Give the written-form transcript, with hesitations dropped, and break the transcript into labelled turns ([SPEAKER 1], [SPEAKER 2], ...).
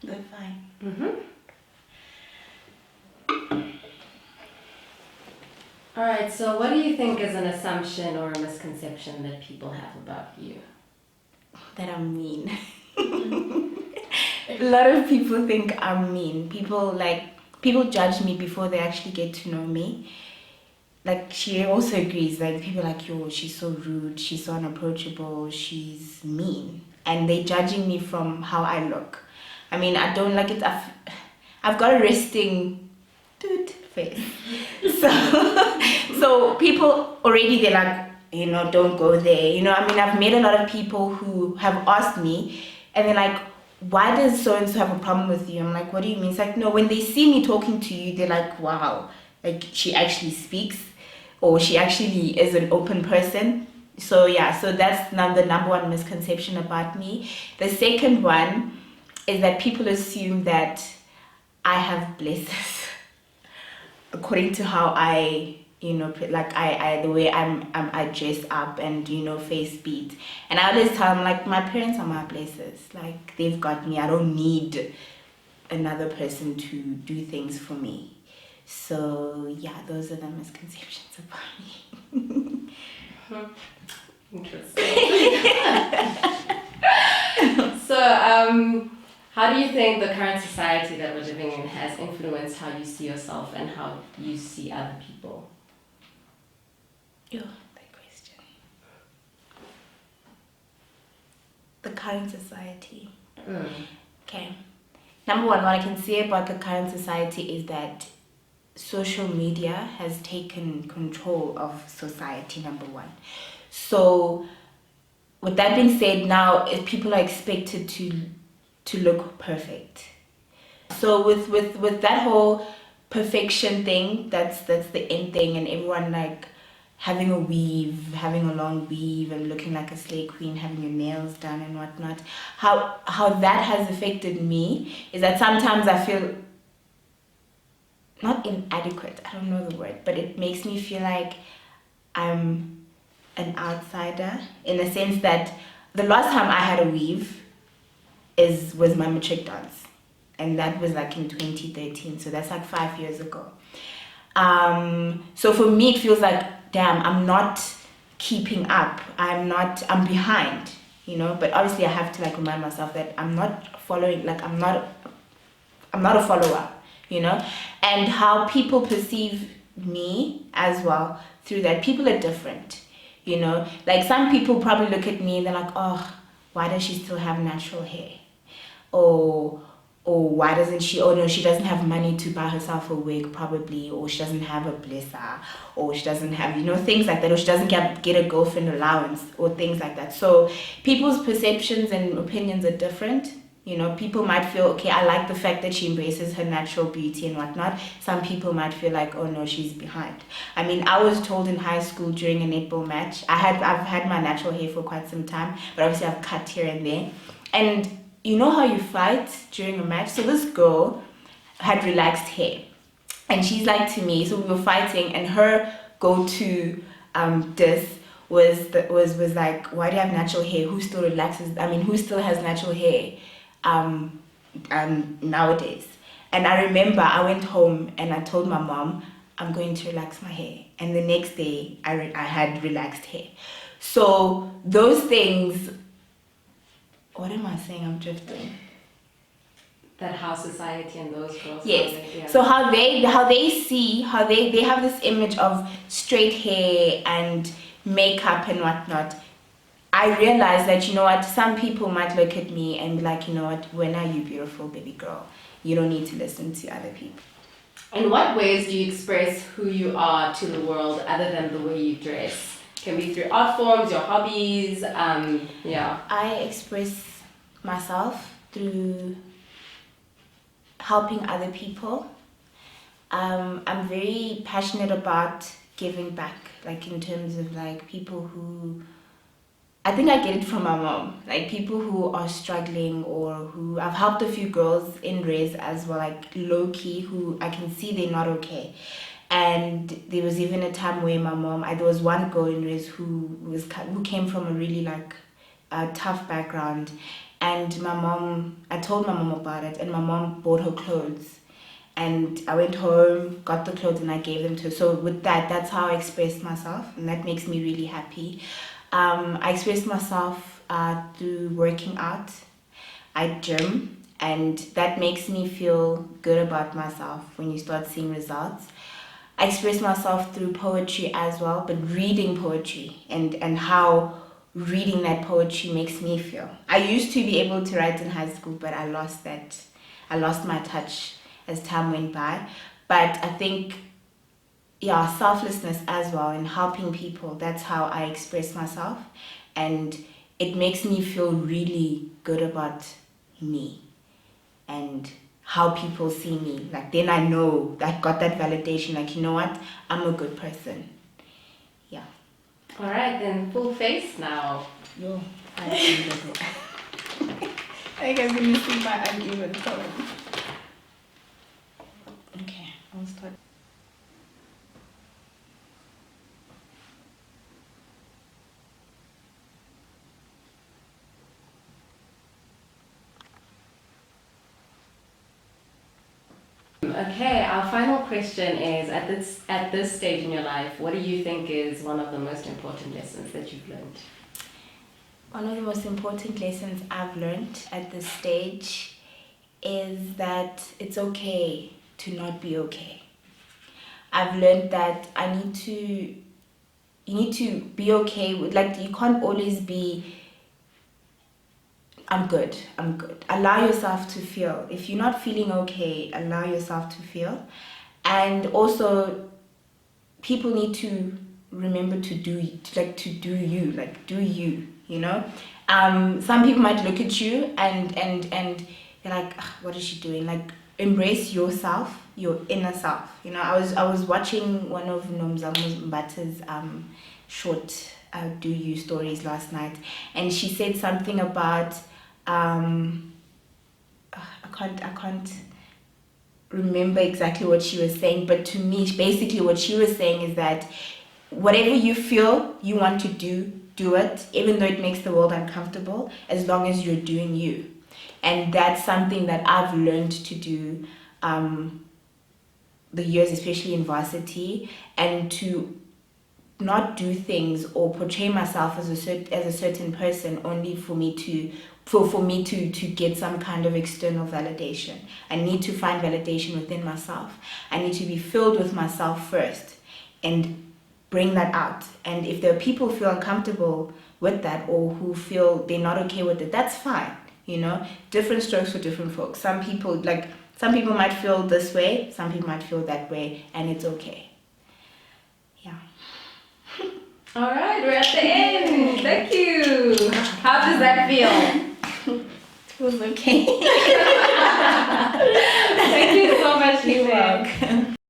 [SPEAKER 1] They're fine.
[SPEAKER 2] Mm-hmm. All right, so what do you think is an assumption or a misconception that people have about you?
[SPEAKER 1] That I'm mean. A lot of people think I'm mean. People judge me before they actually get to know me. Like, she also agrees, like, people are like, yo, she's so rude, she's so unapproachable, she's mean. And they're judging me from how I look. I mean, I don't like it. I've got a resting dude face. So people already, they're like, don't go there. I mean, I've met a lot of people who have asked me, and they're like, why does so-and-so have a problem with you? I'm like, what do you mean? It's like, no, when they see me talking to you, they're like, wow, like, she actually speaks, or she actually is an open person. So yeah, so that's the number one misconception about me. The second one is that people assume that I have blessings according to how I, like I the way I dress up and face beat. And I always tell them, like, my parents are my blessings. Like, they've got me. I don't need another person to do things for me. So yeah, those are the misconceptions about me.
[SPEAKER 2] Interesting. So, how do you think the current society that we're living in has influenced how you see yourself and how you see other people?
[SPEAKER 1] Oh, that question. The current society. Okay. Number one, what I can say about the current society is that social media has taken control of society, number one. So, with that being said, now people are expected to look perfect. So with that whole perfection thing, that's the end thing, and everyone like having a long weave and looking like a slay queen, having your nails done and whatnot. How that has affected me is that sometimes I feel not inadequate, I don't know the word, but it makes me feel like I'm an outsider, in the sense that the last time I had a weave was my matric dance, and that was like in 2013, so that's like 5 years ago. So for me it feels like, damn, I'm not keeping up, I'm behind, but obviously I have to like remind myself that I'm not following, like I'm not a follower, and how people perceive me as well through that. People are different, like some people probably look at me and they're like, oh, why does she still have natural hair? Or why doesn't she, oh no, she doesn't have money to buy herself a wig probably, or she doesn't have a blesser, or she doesn't have, things like that, or she doesn't get a girlfriend allowance, or things like that. So people's perceptions and opinions are different. People might feel, okay, I like the fact that she embraces her natural beauty and whatnot. Some people might feel like, oh no, she's behind. I mean, I was told in high school during a netball match, I've had my natural hair for quite some time, but obviously I've cut here and there. And you know how you fight during a match? So this girl had relaxed hair, and she's like to me, so we were fighting, and her go-to diss was like, why do you have natural hair? Who still relaxes? I mean, who still has natural hair nowadays? And I remember I went home and I told my mom, I'm going to relax my hair. And the next day I had relaxed hair. So those things, what am I saying? I'm drifting.
[SPEAKER 2] That how society and those girls.
[SPEAKER 1] Yes.
[SPEAKER 2] Yeah.
[SPEAKER 1] So how they have this image of straight hair and makeup and whatnot. I realized that, some people might look at me and be like, when are you beautiful, baby girl? You don't need to listen to other people.
[SPEAKER 2] In what ways do you express who you are to the world other than the way you dress? Can be through art forms, your hobbies, yeah.
[SPEAKER 1] I express myself through helping other people. I'm very passionate about giving back, like in terms of like people who, I think I get it from my mom, like people who are struggling, or who, I've helped a few girls in res as well, like low-key, who I can see they're not okay. And there was even a time where my mom, there was one girl in res who came from a really like tough background, and I told my mom about it, and my mom bought her clothes. And I went home, got the clothes, and I gave them to her. So with that's how I expressed myself, and that makes me really happy. I expressed myself through working out. I gym, and that makes me feel good about myself when you start seeing results. I express myself through poetry as well, but reading poetry and how reading that poetry makes me feel. I used to be able to write in high school, but I lost that. I lost my touch as time went by. But I think, yeah, selflessness as well and helping people, that's how I express myself. And it makes me feel really good about me and how people see me. Like, then I know I got that validation, like, you know what, I'm a good person. Yeah.
[SPEAKER 2] All right, then full face now.
[SPEAKER 1] Yo, I think I'm gonna see my uneven tone. Okay, I'll start.
[SPEAKER 2] Okay, our final question is, at this stage in your life, what do you think is one of the most important lessons that you've learned?
[SPEAKER 1] One of the most important lessons I've learned at this stage is that it's okay to not be okay. I've learned that you need to be okay with, like, you can't always be, I'm good. Allow yourself to feel. If you're not feeling okay, allow yourself to feel. And also, people need to remember to do you, you know. Some people might look at you and they're like, "Ugh, what is she doing?" Like, embrace yourself, your inner self, you know. I was watching one of Nomzamo Mbata's short do you stories last night, and she said something about I can't remember exactly what she was saying, but to me, basically what she was saying is that whatever you feel you want to do it, even though it makes the world uncomfortable, as long as you're doing you. And that's something that I've learned to do the years, especially in varsity, and to not do things or portray myself as a certain person only for me to get some kind of external validation. I need to find validation within myself. I need to be filled with myself first and bring that out. And if there are people who feel uncomfortable with that or who feel they're not okay with it, that's fine. You know, different strokes for different folks. Some people might feel this way, some people might feel that way, and it's okay. Yeah.
[SPEAKER 2] All right, we're at the end. Thank you. How does that feel?
[SPEAKER 1] It was okay.
[SPEAKER 2] Thank you so much,
[SPEAKER 1] You're
[SPEAKER 2] Lihle.
[SPEAKER 1] welcome.